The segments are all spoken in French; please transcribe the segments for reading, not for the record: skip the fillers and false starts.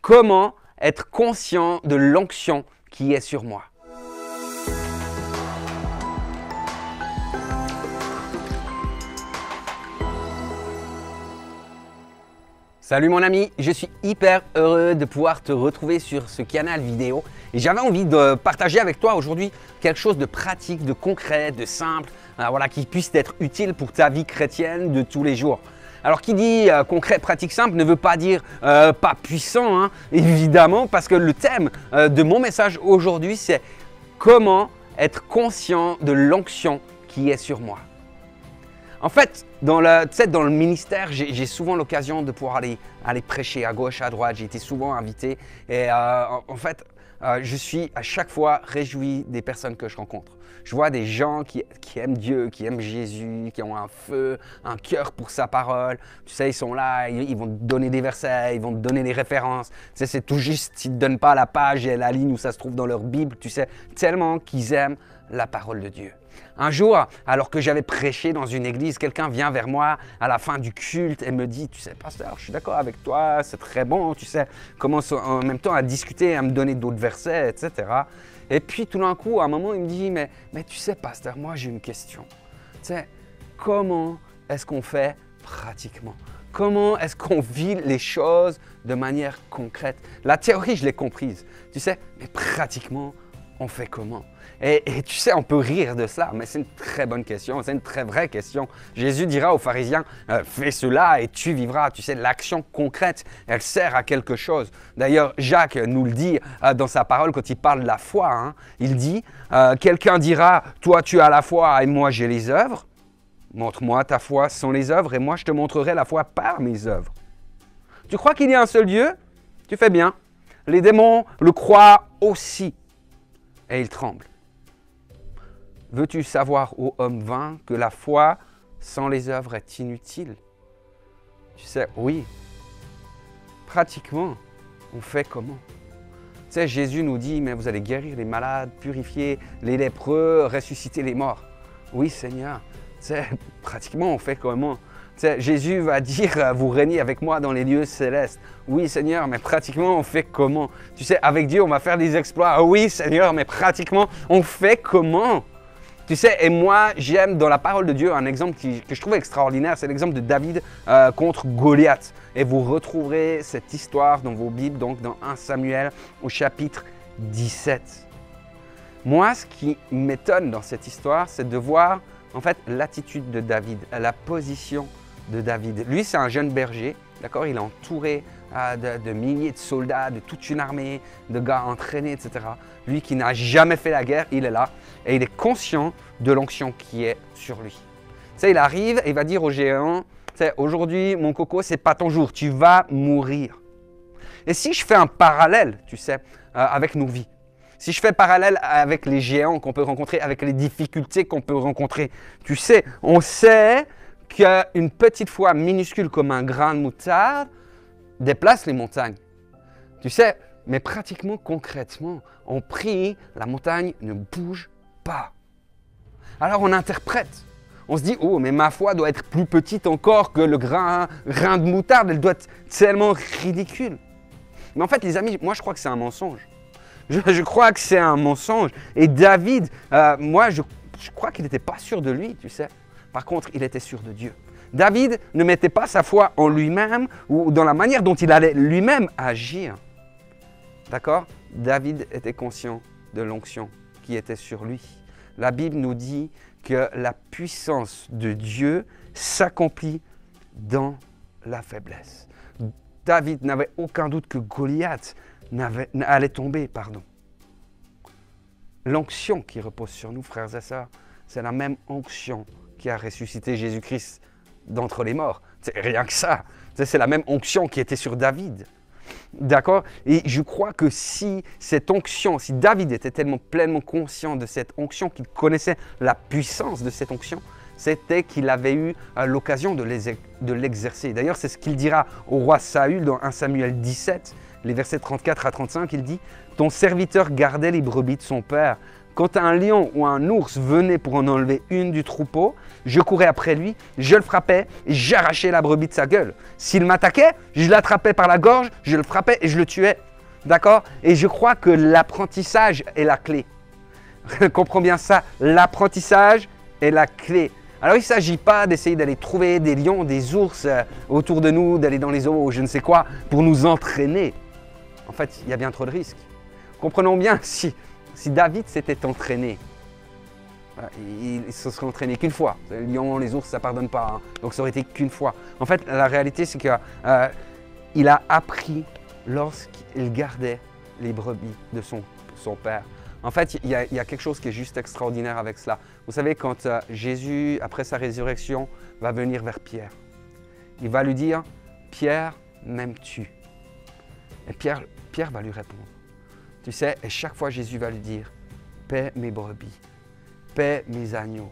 Comment être conscient de l'onction qui est sur moi? Salut mon ami, je suis hyper heureux de pouvoir te retrouver sur ce canal vidéo et j'avais envie de partager avec toi aujourd'hui quelque chose de pratique, de concret, de simple, voilà, qui puisse être utile pour ta vie chrétienne de tous les jours. Alors qui dit concret, pratique, simple ne veut pas dire pas puissant, hein, évidemment, parce que le thème de mon message aujourd'hui c'est comment être conscient de l'onction qui est sur moi. En fait, dans le ministère, j'ai souvent l'occasion de pouvoir aller prêcher à gauche, à droite. J'ai été souvent invité et en fait, je suis à chaque fois réjoui des personnes que je rencontre. Je vois des gens qui aiment Dieu, qui aiment Jésus, qui ont un feu, un cœur pour sa parole. Tu sais, ils sont là, ils vont te donner des versets, ils vont te donner des références. Tu sais, c'est tout juste, ils ne te donnent pas la page et la ligne où ça se trouve dans leur Bible. Tu sais, tellement qu'ils aiment la parole de Dieu. Un jour, alors que j'avais prêché dans une église, quelqu'un vient vers moi à la fin du culte et me dit « Tu sais, pasteur, je suis d'accord avec toi, c'est très bon, tu sais, commence en même temps à discuter, à me donner d'autres versets, etc. » Et puis tout d'un coup, à un moment, il me dit « Mais tu sais, pasteur, moi j'ai une question. Tu sais, comment est-ce qu'on fait pratiquement? Comment est-ce qu'on vit les choses de manière concrète? La théorie, je l'ai comprise, tu sais, mais pratiquement, on fait comment? Et tu sais, on peut rire de cela, mais c'est une très bonne question, c'est une très vraie question. Jésus dira aux pharisiens, fais cela et tu vivras. Tu sais, l'action concrète, elle sert à quelque chose. D'ailleurs, Jacques nous le dit dans sa parole quand il parle de la foi. Hein. Il dit, quelqu'un dira, toi tu as la foi et moi j'ai les œuvres. Montre-moi ta foi sans les œuvres et moi je te montrerai la foi par mes œuvres. Tu crois qu'il y a un seul Dieu? Tu fais bien. Les démons le croient aussi et ils tremblent. Veux-tu savoir, ô homme vain, que la foi sans les œuvres est inutile? Tu sais, oui. Pratiquement, on fait comment? Tu sais, Jésus nous dit, mais vous allez guérir les malades, purifier les lépreux, ressusciter les morts. Oui, Seigneur. Tu sais, pratiquement, on fait comment? Tu sais, Jésus va dire, vous régnez avec moi dans les lieux célestes. Oui, Seigneur, mais pratiquement, on fait comment? Tu sais, avec Dieu, on va faire des exploits. Oui, Seigneur, mais pratiquement, on fait comment? Tu sais, et moi, j'aime dans la parole de Dieu un exemple que je trouve extraordinaire, c'est l'exemple de David contre Goliath. Et vous retrouverez cette histoire dans vos Bibles, donc dans 1 Samuel au chapitre 17. Moi, ce qui m'étonne dans cette histoire, c'est de voir en fait l'attitude de David, la position de David. Lui, c'est un jeune berger, d'accord? Il est entouré de milliers de soldats, de toute une armée, de gars entraînés, etc. Lui qui n'a jamais fait la guerre, il est là et il est conscient de l'onction qui est sur lui. Tu sais, il arrive et il va dire au géant, tu sais, aujourd'hui, mon coco, c'est pas ton jour, tu vas mourir. Et si je fais un parallèle, tu sais, avec nos vies, si je fais parallèle avec les géants qu'on peut rencontrer, avec les difficultés qu'on peut rencontrer, tu sais, on sait qu'une petite foi minuscule comme un grain de moutarde déplace les montagnes. Tu sais, mais pratiquement concrètement, on prie, la montagne ne bouge pas. Alors on interprète. On se dit, oh, mais ma foi doit être plus petite encore que le grain de moutarde, elle doit être tellement ridicule. Mais en fait, les amis, moi je crois que c'est un mensonge. Je crois que c'est un mensonge. Et David, moi je crois qu'il n'était pas sûr de lui, tu sais. Par contre, il était sûr de Dieu. David ne mettait pas sa foi en lui-même ou dans la manière dont il allait lui-même agir. D'accord? David était conscient de l'onction qui était sur lui. La Bible nous dit que la puissance de Dieu s'accomplit dans la faiblesse. David n'avait aucun doute que Goliath allait tomber. L'onction qui repose sur nous, frères et sœurs, c'est la même onction qui a ressuscité Jésus-Christ d'entre les morts. C'est rien que ça. C'est la même onction qui était sur David. D'accord? Et je crois que si cette onction, si David était tellement pleinement conscient de cette onction, qu'il connaissait la puissance de cette onction, c'était qu'il avait eu l'occasion de l'exercer. D'ailleurs, c'est ce qu'il dira au roi Saül dans 1 Samuel 17, les versets 34 à 35, il dit « Ton serviteur gardait les brebis de son père, quand un lion ou un ours venait pour en enlever une du troupeau, je courais après lui, je le frappais et j'arrachais la brebis de sa gueule. S'il m'attaquait, je l'attrapais par la gorge, je le frappais et je le tuais. D'accord? Et je crois que l'apprentissage est la clé. Comprends bien ça, l'apprentissage est la clé. Alors il ne s'agit pas d'essayer d'aller trouver des lions, des ours autour de nous, d'aller dans les eaux ou je ne sais quoi pour nous entraîner. En fait, il y a bien trop de risques. Comprenons bien, si David s'était entraîné, il ne se serait entraîné qu'une fois. Les lions, les ours, ça ne pardonne pas, hein. Donc ça aurait été qu'une fois. En fait, la réalité, c'est qu'il a appris lorsqu'il gardait les brebis de son père. En fait, il y a quelque chose qui est juste extraordinaire avec cela. Vous savez, quand Jésus, après sa résurrection, va venir vers Pierre, il va lui dire « Pierre, m'aimes-tu » Et Pierre va lui répondre. Tu sais, et chaque fois Jésus va lui dire « Paie mes brebis, paie mes agneaux,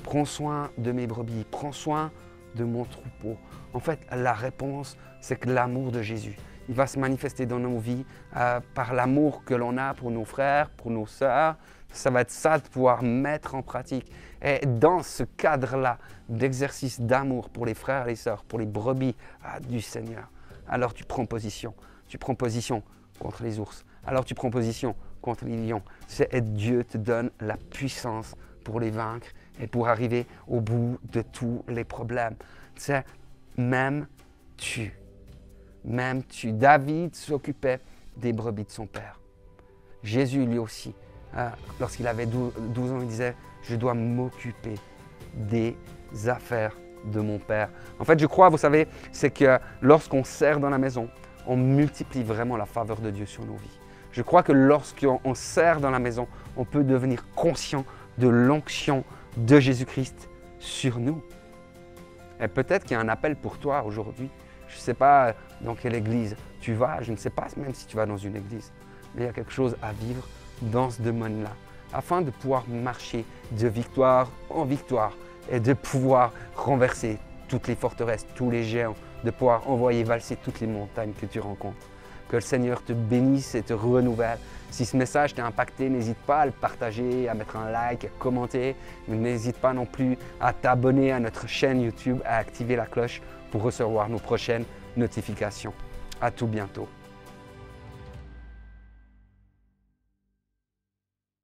prends soin de mes brebis, prends soin de mon troupeau. » En fait, la réponse, c'est que l'amour de Jésus, il va se manifester dans nos vies par l'amour que l'on a pour nos frères, pour nos sœurs. Ça va être ça de pouvoir mettre en pratique. Et dans ce cadre-là d'exercice d'amour pour les frères et les sœurs, pour les brebis du Seigneur, alors tu prends position. Tu prends position contre les ours. Alors tu prends position contre les lions. Et Dieu te donne la puissance pour les vaincre et pour arriver au bout de tous les problèmes. C'est même tu. David s'occupait des brebis de son père. Jésus, lui aussi, lorsqu'il avait 12 ans, il disait « Je dois m'occuper des affaires de mon père. » En fait, je crois, vous savez, c'est que lorsqu'on sert dans la maison, on multiplie vraiment la faveur de Dieu sur nos vies. Je crois que lorsqu'on sert dans la maison, on peut devenir conscient de l'onction de Jésus-Christ sur nous. Et peut-être qu'il y a un appel pour toi aujourd'hui. Je ne sais pas dans quelle église tu vas, je ne sais pas même si tu vas dans une église, mais il y a quelque chose à vivre dans ce domaine-là, afin de pouvoir marcher de victoire en victoire et de pouvoir renverser toutes les forteresses, tous les géants, de pouvoir envoyer valser toutes les montagnes que tu rencontres. Que le Seigneur te bénisse et te renouvelle. Si ce message t'a impacté, n'hésite pas à le partager, à mettre un like, à commenter. N'hésite pas non plus à t'abonner à notre chaîne YouTube, à activer la cloche pour recevoir nos prochaines notifications. À tout bientôt.